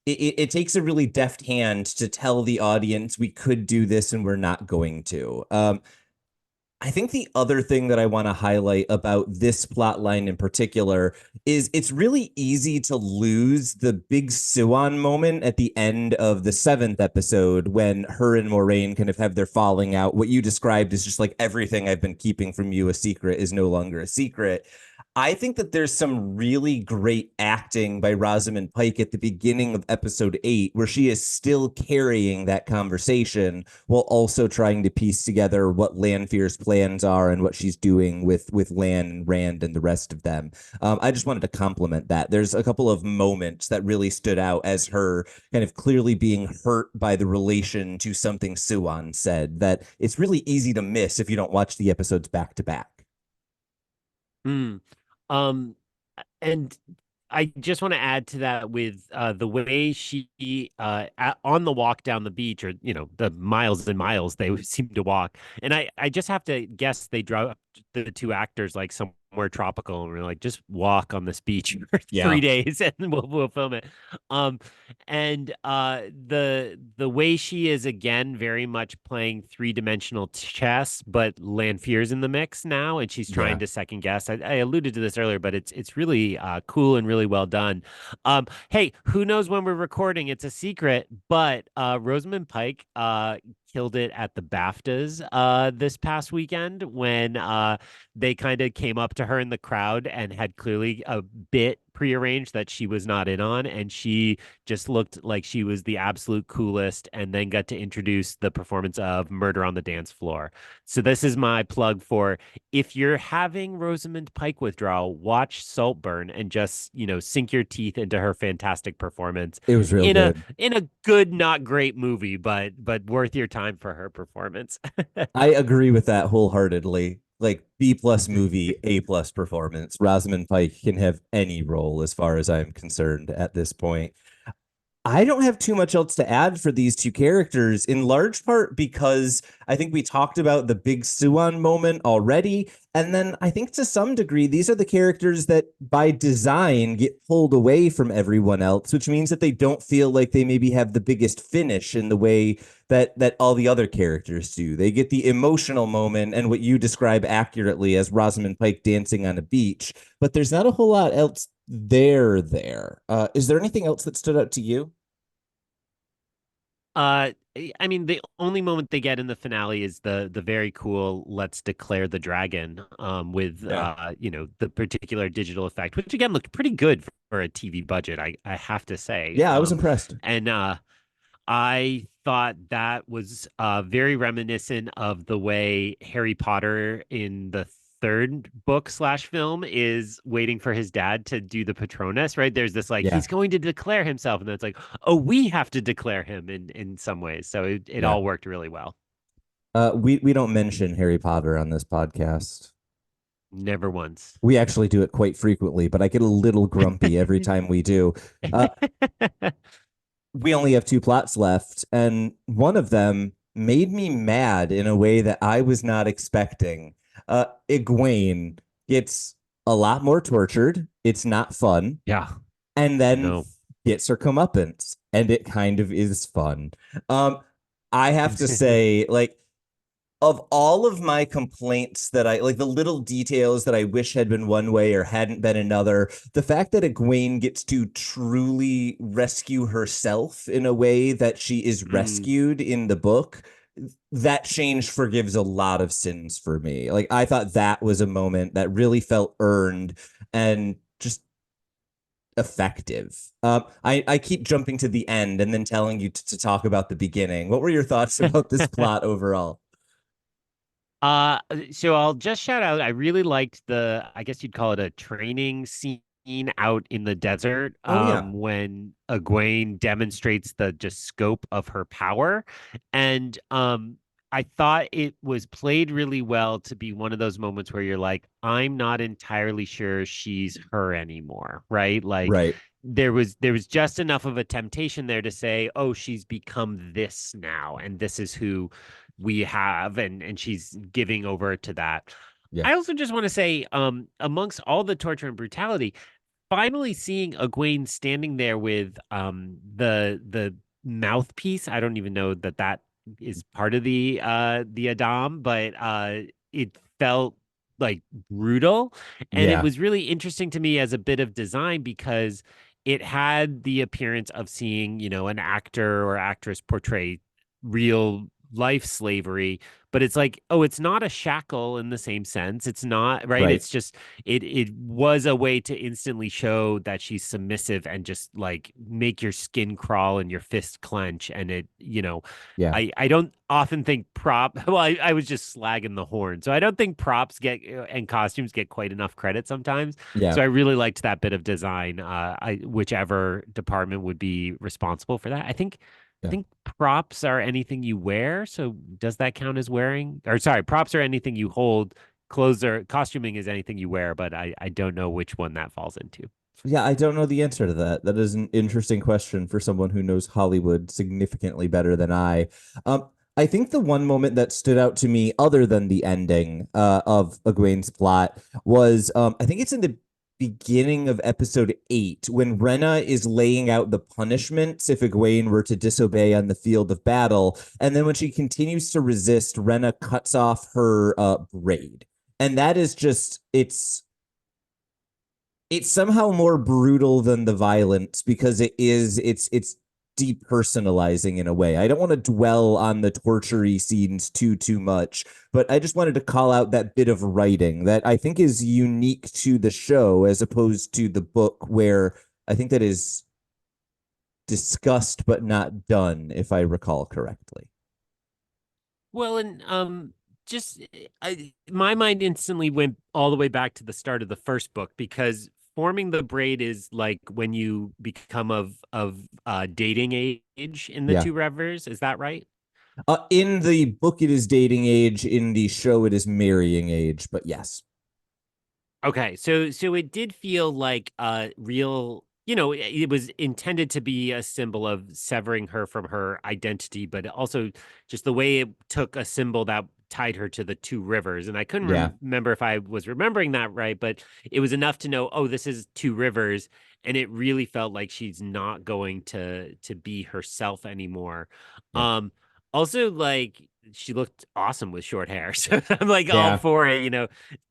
It takes a really deft hand to tell the audience we could do this and we're not going to. I think the other thing that I want to highlight about this plot line in particular is it's really easy to lose the big Suan moment at the end of the 7th episode when her and Moraine kind of have their falling out. What you described is just like everything I've been keeping from you a secret is no longer a secret. I think that there's some really great acting by Rosamund Pike at the beginning of episode 8, where she is still carrying that conversation while also trying to piece together what Lanfear's plans are and what she's doing with Lan and Rand and the rest of them. I just wanted to compliment that. There's a couple of moments that really stood out as her kind of clearly being hurt by the relation to something Suan said that it's really easy to miss if you don't watch the episodes back to back. Mm. Um, and I just want to add to that with the way she on the walk down the beach, or the miles and miles they seem to walk, and I just have to guess they drove the two actors like somewhere tropical, and we're like, just walk on this beach for Yeah. 3 days, and we'll film it. And the way she is again very much playing three-dimensional chess, but Lanfear's in the mix now, and she's trying to second guess. I alluded to this earlier, but it's really cool and really well done. Hey, who knows when we're recording? It's a secret, but Rosamund Pike killed it at the BAFTAs this past weekend when they kind of came up to her in the crowd and had clearly a bit prearranged that she was not in on, and she just looked like she was the absolute coolest, and then got to introduce the performance of Murder on the Dance Floor. So this is my plug for, if you're having Rosamund Pike withdrawal, watch Saltburn and just sink your teeth into her fantastic performance. It was real good. In a good, not great movie, but worth your time for her performance. I agree with that wholeheartedly. Like B+ movie, A+ performance. Rosamund Pike can have any role as far as I'm concerned at this point. I don't have too much else to add for these two characters, in large part because I think we talked about the big Suan moment already. And then I think to some degree, these are the characters that by design get pulled away from everyone else, which means that they don't feel like they maybe have the biggest finish in the way that all the other characters do. They get the emotional moment and what you describe accurately as Rosamund Pike dancing on a beach, but there's not a whole lot else there. Is there anything else that stood out to you? I mean, the only moment they get in the finale is the very cool "Let's declare the dragon" with the particular digital effect, which again looked pretty good for a TV budget. I have to say. Yeah, I was impressed. And I thought that was very reminiscent of the way Harry Potter in the third book / film is waiting for his dad to do the Patronus, right? There's this he's going to declare himself, and then it's like, oh, we have to declare him in some ways. So it all worked really well. We don't mention Harry Potter on this podcast. Never once. We actually do it quite frequently, but I get a little grumpy every time we do. We only have 2 plots left, and one of them made me mad in a way that I was not expecting. Egwene gets a lot more tortured. It's not fun. Yeah. And then gets her comeuppance, and it kind of is fun. I have to say, of all of my complaints that I like, the little details that I wish had been one way or hadn't been another, the fact that Egwene gets to truly rescue herself in a way that she is rescued in the book, that change forgives a lot of sins for me. I thought that was a moment that really felt earned and just effective. I keep jumping to the end and then telling you to talk about the beginning. What were your thoughts about this plot overall? So I'll just shout out, I really liked I guess you'd call it a training scene out in the desert, Oh yeah, when Egwene demonstrates the just scope of her power. And I thought it was played really well to be one of those moments where you're like, I'm not entirely sure she's her anymore, right? Like right. there was just enough of a temptation there to say, oh, she's become this now, and this is who we have, and she's giving over to that. Yeah, I also just want to say, amongst all the torture and brutality, finally seeing Egwene standing there with the mouthpiece. I don't even know that is part of the Adam, but it felt like brutal, and it yeah, was really interesting to me as a bit of design because it had the appearance of seeing, an actor or actress portray real life slavery, but it's like, oh, it's not a shackle in the same sense. It's not, right. right. It's just it was a way to instantly show that she's submissive and just like make your skin crawl and your fist clench. And Yeah, I don't often think well, I was just slagging the horn. So I don't think props get and costumes get quite enough credit sometimes. yeah, So I really liked that bit of design. Whichever department would be responsible for that. I yeah. think props are anything you wear. So does that count as wearing? Or sorry, props are anything you hold. Clothes or costuming is anything you wear, but I don't know which one that falls into. Yeah, I don't know the answer to that. That is an interesting question for someone who knows Hollywood significantly better than I. I think the one moment that stood out to me, other than the ending of Egwene's plot, was I think it's in the beginning of episode 8 when Rena is laying out the punishments if Egwene were to disobey on the field of battle, and then when she continues to resist, Rena cuts off her braid, and that is just it's somehow more brutal than the violence because it's depersonalizing in a way. I don't want to dwell on the tortury scenes too much, but I just wanted to call out that bit of writing that I think is unique to the show as opposed to the book where I think that is discussed but not done, if I recall correctly. Well, and just my mind instantly went all the way back to the start of the first book because forming the braid is like when you become of dating age in the Yeah. two revers. Is that right? In the book, it is dating age. In the show, it is marrying age. But yes, Okay, so it did feel like a real, it was intended to be a symbol of severing her from her identity, but also just the way it took a symbol that tied her to the two rivers. And I couldn't yeah, remember if I was remembering that right, but it was enough to know, oh, this is two rivers, and it really felt like she's not going to be herself anymore. yeah, Um, Also, like she looked awesome with short hair, so I'm like all yeah, for it,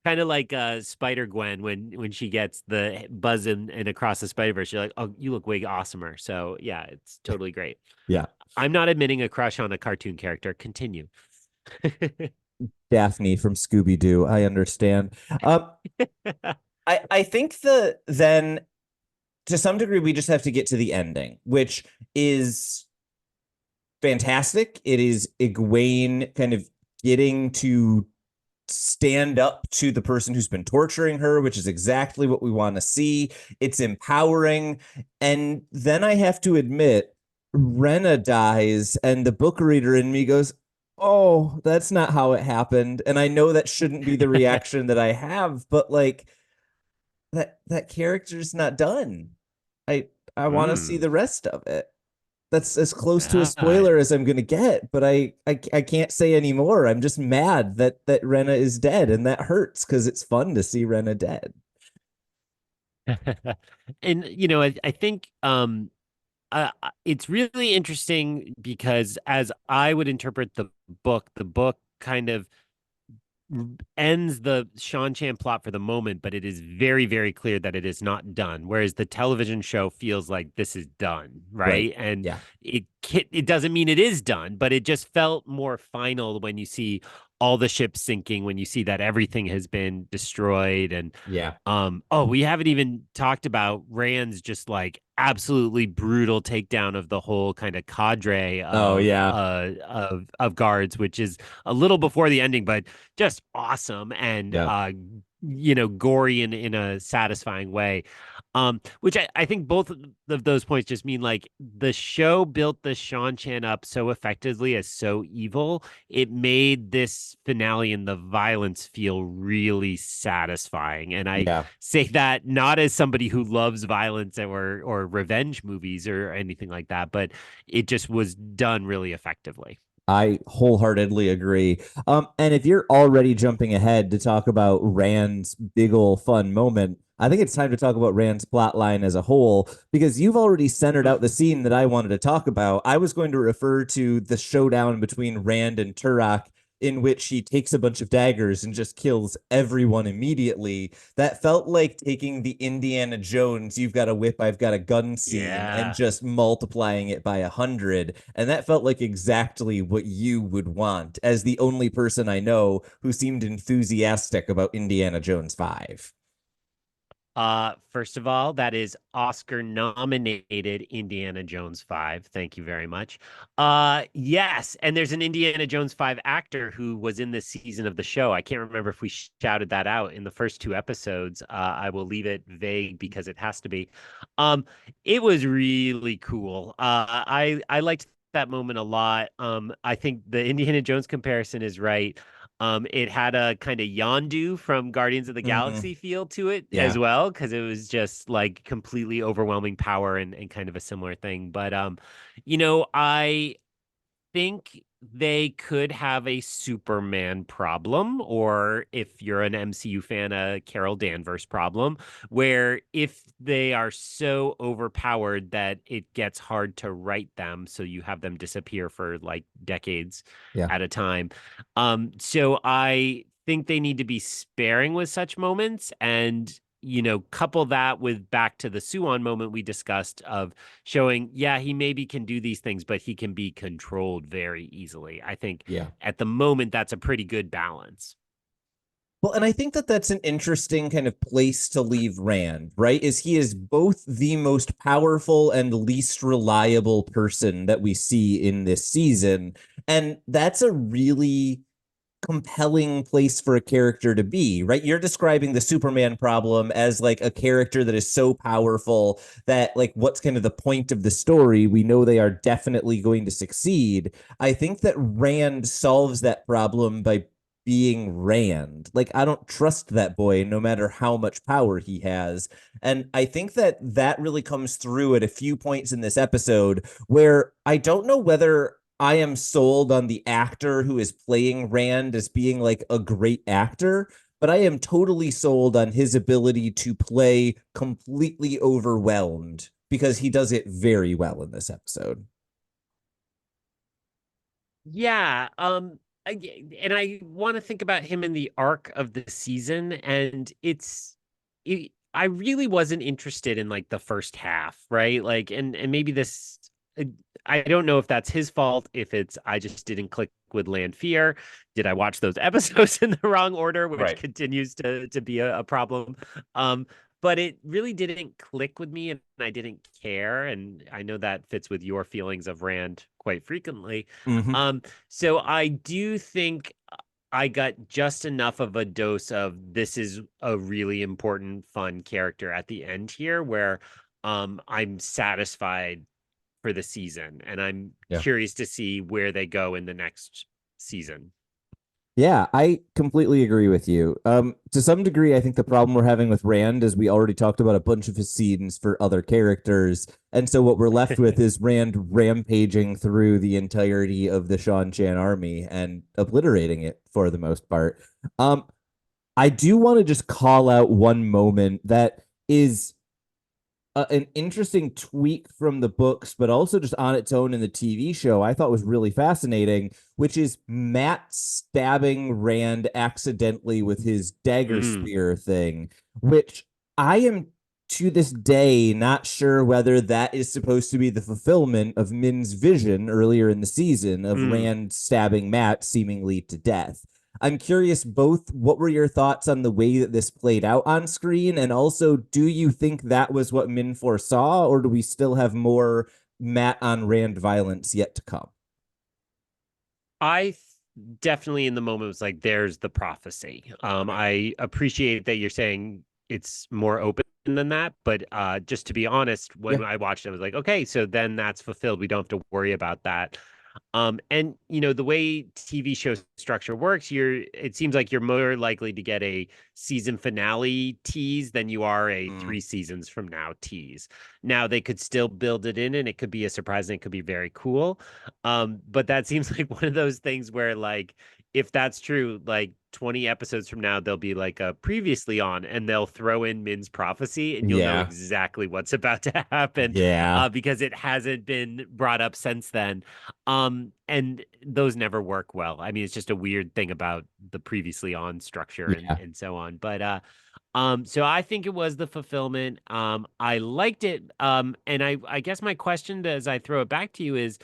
kind of like Spider Gwen when she gets the buzz and across the Spider Verse. You're like, oh, you look way awesomer. So yeah, it's totally great. yeah. I'm not admitting a crush on a cartoon character. Continue. Daphne from Scooby Doo. I understand. Um, I think the then to some degree we just have to get to the ending, which is fantastic. It is Egwene kind of getting to stand up to the person who's been torturing her, which is exactly what we want to see. It's empowering. And then I have to admit, Rena dies, and the book reader in me goes, oh, that's not how it happened. And I know that shouldn't be the reaction that I have, but like that character's not done. I I want to see Mm. the rest of it. That's as close to a Ah. spoiler as I'm gonna get, but I can't say anymore. I'm just mad that Rena is dead, and that hurts because it's fun to see Rena dead. And I think it's really interesting because as I would interpret the book kind of ends the Sean Chan plot for the moment, but it is very, very clear that it is not done. Whereas the television show feels like this is done, Right. right? And Yeah. it doesn't mean it is done, but it just felt more final when you see all the ships sinking, when you see that everything has been destroyed. And Yeah. oh, we haven't even talked about Rand's just like absolutely brutal takedown of the whole kind of cadre Oh, yeah. of guards, which is a little before the ending, but just awesome and Yeah. gory in a satisfying way. Which I think both of those points just mean like the show built the Shan Chan up so effectively as so evil. It made this finale and the violence feel really satisfying. And I Yeah. say that not as somebody who loves violence or revenge movies or anything like that, but it just was done really effectively. I wholeheartedly agree. And if you're already jumping ahead to talk about Rand's big ol' fun moment, I think it's time to talk about Rand's plotline as a whole, because you've already centered out the scene that I wanted to talk about. I was going to refer to the showdown between Rand and Turok, in which he takes a bunch of daggers and just kills everyone immediately. That felt like taking the Indiana Jones, you've got a whip, I've got a gun scene, and Yeah. just multiplying it by 100. And that felt like exactly what you would want, as the only person I know who seemed enthusiastic about Indiana Jones 5. First of all, that is Oscar nominated Indiana Jones 5. Thank you very much. Yes, and there's an Indiana Jones 5 actor who was in this season of the show. I can't remember if we shouted that out in the first two episodes. I will leave it vague because it has to be. Um, it was really cool. I liked that moment a lot. I think the Indiana Jones comparison is right. It had a kind of Yondu from Guardians of the Mm, Galaxy feel to it as yeah. well, because it was just like completely overwhelming power and kind of a similar thing. But I think they could have a Superman problem, or if you're an MCU fan, a Carol Danvers problem, where if they are so overpowered that it gets hard to write them, so you have them disappear for like decades Yeah. at a time. So I think they need to be sparing with such moments and couple that with back to the Suwon moment we discussed of showing, yeah, he maybe can do these things, but he can be controlled very easily. I think Yeah. at the moment, that's a pretty good balance. Well, and I think that that's an interesting kind of place to leave Rand, right? Is he is both the most powerful and least reliable person that we see in this season. And that's a really compelling place for a character to be, right? You're describing the Superman problem as like a character that is so powerful that, like, what's kind of the point of the story? We know they are definitely going to succeed. I think that Rand solves that problem by being Rand. Like, I don't trust that boy no matter how much power he has. And I think that that really comes through at a few points in this episode where I don't know whether I am sold on the actor who is playing Rand as being like a great actor, but I am totally sold on his ability to play completely overwhelmed, because he does it very well in this episode. Yeah. And I want to think about him in the arc of the season, and I really wasn't interested in like the first half, right? Like, and maybe this, uh, I don't know if that's his fault, if it's I just didn't click with Land Fear. Did I watch those episodes in the wrong order, which Right. continues to be a problem? Um, but it really didn't click with me, and I didn't care. And I know that fits with your feelings of Rand quite frequently. Mm-hmm. So I do think I got just enough of a dose of this is a really important, fun character at the end here, where I'm satisfied for the season, and I'm Yeah. curious to see where they go in the next season. Yeah, I completely agree with you. To some degree, I think the problem we're having with Rand is we already talked about a bunch of his scenes for other characters. And so what we're left with is Rand rampaging through the entirety of the Shan Chan army and obliterating it for the most part. Um, I do want to just call out one moment that is an interesting tweak from the books, but also just on its own in the TV show, I thought was really fascinating, which is Matt stabbing Rand accidentally with his dagger Mhm. spear thing, which I am to this day not sure whether that is supposed to be the fulfillment of Min's vision earlier in the season of Mm. Rand stabbing Matt seemingly to death. I'm curious both what were your thoughts on the way that this played out on screen, and also do you think that was what Min foresaw, or do we still have more Matt on Rand violence yet to come? Definitely in the moment was like, there's the prophecy. I appreciate that you're saying it's more open than that, but just to be honest, Yeah. when I watched it, I was like, okay, so then that's fulfilled. We don't have to worry about that. And the way TV show structure works, it seems like you're more likely to get a season finale tease than you are a 3 seasons from now tease. Now they could still build it in and it could be a surprise and it could be very cool. But that seems like one of those things where, like, if that's true, like 20 episodes from now, they'll be like a previously on and they'll throw in Min's prophecy and you'll know Yeah. exactly what's about to happen Yeah. because it hasn't been brought up since then. And those never work well. I mean, it's just a weird thing about the previously on structure and Yeah. and so on. But so I think it was the fulfillment. I liked it. And I guess my question as I throw it back to you is,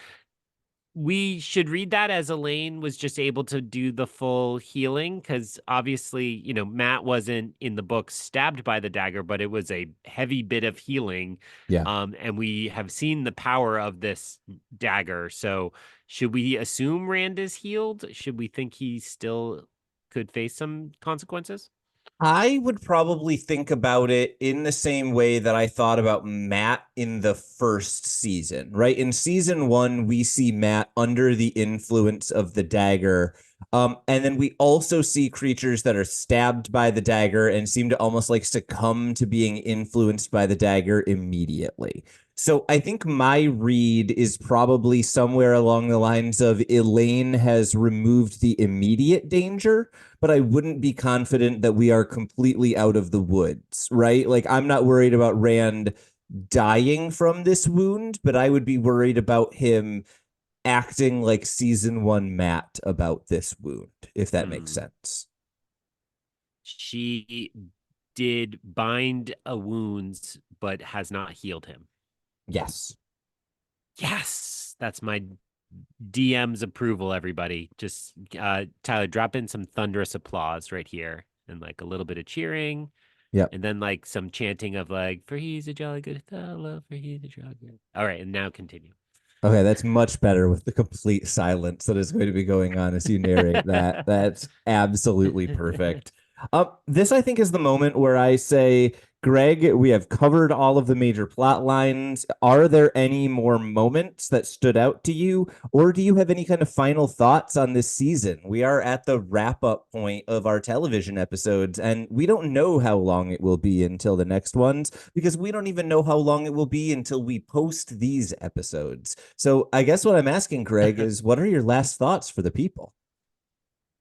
we should read that as Elaine was just able to do the full healing, because obviously, Matt wasn't in the book stabbed by the dagger, but it was a heavy bit of healing. Yeah. And we have seen the power of this dagger. So should we assume Rand is healed? Should we think he still could face some consequences? I would probably think about it in the same way that I thought about Matt in the first season, right? In season one, we see Matt under the influence of the dagger. And then we also see creatures that are stabbed by the dagger and seem to almost like succumb to being influenced by the dagger immediately. So I think my read is probably somewhere along the lines of Elaine has removed the immediate danger, but I wouldn't be confident that we are completely out of the woods, right? Like, I'm not worried about Rand dying from this wound, but I would be worried about him acting like season one Matt about this wound, if that makes Hmm. sense. She did bind a wounds, but has not healed him. Yes. Yes, that's my DM's approval, everybody. Just Tyler, drop in some thunderous applause right here and like a little bit of cheering Yep. and then like some chanting of like, for he's a jolly good fellow, for he's a jolly good. All right, and now continue. Okay, that's much better with the complete silence that is going to be going on as you narrate that. That's absolutely perfect. This I think is the moment where I say, Greg, we have covered all of the major plot lines. Are there any more moments that stood out to you, or do you have any kind of final thoughts on this season? We are at the wrap up point of our television episodes, and we don't know how long it will be until the next ones because we don't even know how long it will be until we post these episodes. So I guess what I'm asking, Greg, is what are your last thoughts for the people?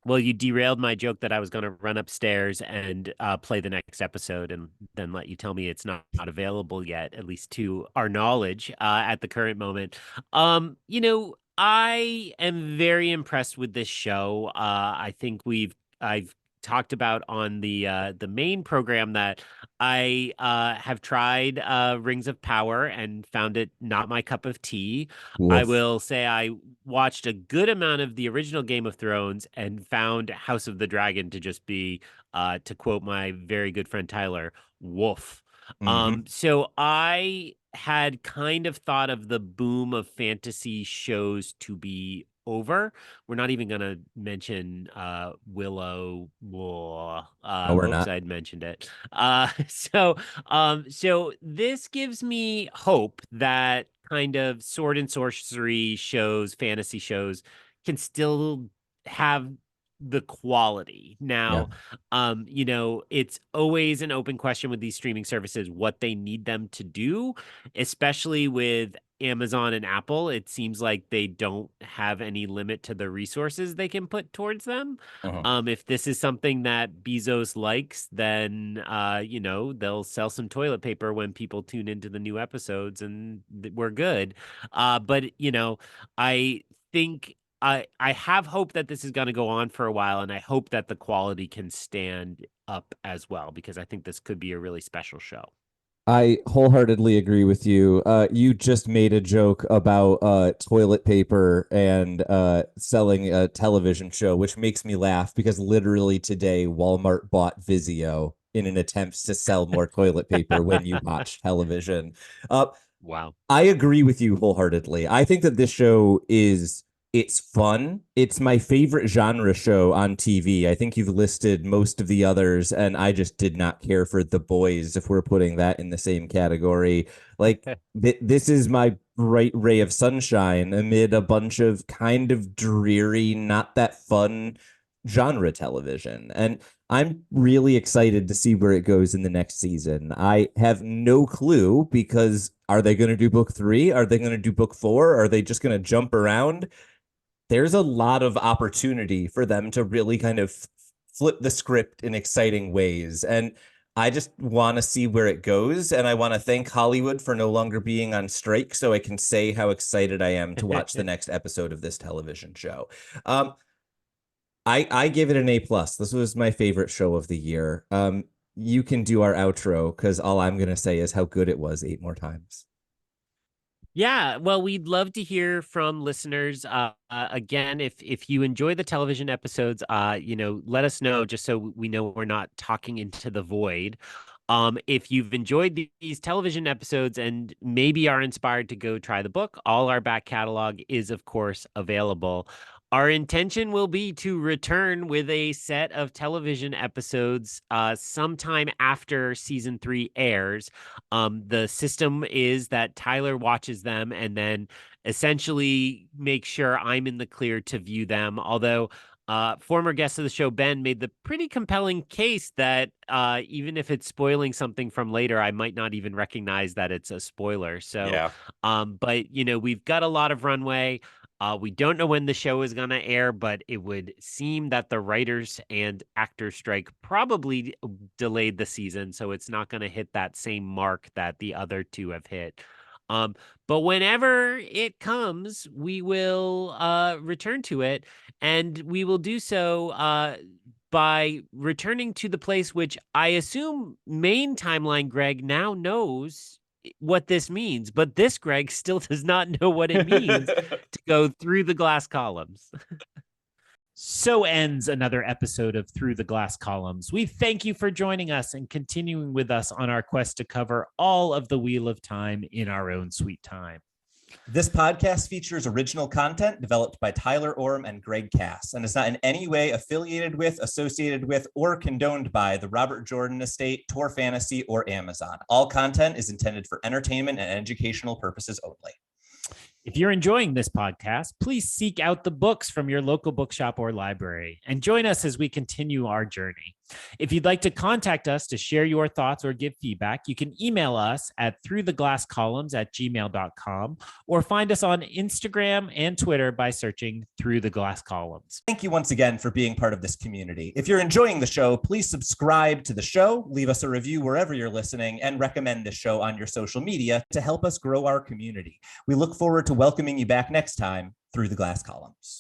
Well, you derailed my joke that I was going to run upstairs and play the next episode and then let you tell me it's not available yet, at least to our knowledge at the current moment. I am very impressed with this show. I think I've talked about on the main program that I have tried Rings of Power and found it not my cup of tea. I Woof. will say I watched a good amount of the original Game of Thrones and found House of the Dragon to just be, to quote my very good friend Tyler, woof. Mm-hmm. So I had kind of thought of the boom of fantasy shows to be over. We're not even gonna mention Willow. No, we're Oops, not. I'd mentioned it. So this gives me hope that kind of sword and sorcery shows, fantasy shows can still have the quality. Yeah. Now, it's always an open question with these streaming services what they need them to do, especially with Amazon and Apple. It seems like they don't have any limit to the resources they can put towards them. Uh-huh. If this is something that Bezos likes, then they'll sell some toilet paper when people tune into the new episodes, and we're good. But I think I have hope that this is going to go on for a while, and I hope that the quality can stand up as well because I think this could be a really special show. I wholeheartedly agree with you. You just made a joke about toilet paper and selling a television show, which makes me laugh because literally today Walmart bought Vizio in an attempt to sell more toilet paper when you watch television. Uh, Wow. I agree with you wholeheartedly. I think that this show it's fun. It's my favorite genre show on TV. I think you've listed most of the others, and I just did not care for The Boys if we're putting that in the same category. Like this is my bright ray of sunshine amid a bunch of kind of dreary, not that fun genre television. And I'm really excited to see where it goes in the next season. I have no clue because are they going to do book 3? Are they going to do book 4? Are they just going to jump around? There's a lot of opportunity for them to really kind of flip the script in exciting ways. And I just want to see where it goes. And I want to thank Hollywood for no longer being on strike so I can say how excited I am to watch the next episode of this television show. I give it an A plus. This was my favorite show of the year. You can do our outro because all I'm gonna say is how good it was 8 more times. Yeah, well, we'd love to hear from listeners. Again, if you enjoy the television episodes, let us know just so we know we're not talking into the void. If you've enjoyed these television episodes and maybe are inspired to go try the book, all our back catalog is, of course, available. Our intention will be to return with a set of television episodes sometime after season 3 airs. The system is that Tylor watches them and then essentially makes sure I'm in the clear to view them. Although former guest of the show, Ben, made the pretty compelling case that even if it's spoiling something from later, I might not even recognize that it's a spoiler. So, Yeah. but we've got a lot of runway. We don't know when the show is going to air, but it would seem that the writers and actors strike probably delayed the season, so it's not going to hit that same mark that the other two have hit. Um, but whenever it comes, we will return to it, and we will do so by returning to the place which I assume main timeline Greg now knows what this means, but this Greg still does not know what it means to go through the glass columns. So ends another episode of Through the Glass Columns. We thank you for joining us and continuing with us on our quest to cover all of the Wheel of Time in our own sweet time. This podcast features original content developed by Tylor Orm and Greg Cass and is not in any way affiliated with, associated with, or condoned by the Robert Jordan Estate, Tor Fantasy, or Amazon. All content is intended for entertainment and educational purposes only. If you're enjoying this podcast, please seek out the books from your local bookshop or library and join us as we continue our journey. If you'd like to contact us to share your thoughts or give feedback, you can email us at throughtheglasscolumns@gmail.com or find us on Instagram and Twitter by searching Through the Glass Columns. Thank you once again for being part of this community. If you're enjoying the show, please subscribe to the show, leave us a review wherever you're listening, and recommend this show on your social media to help us grow our community. We look forward to welcoming you back next time through the Glass Columns.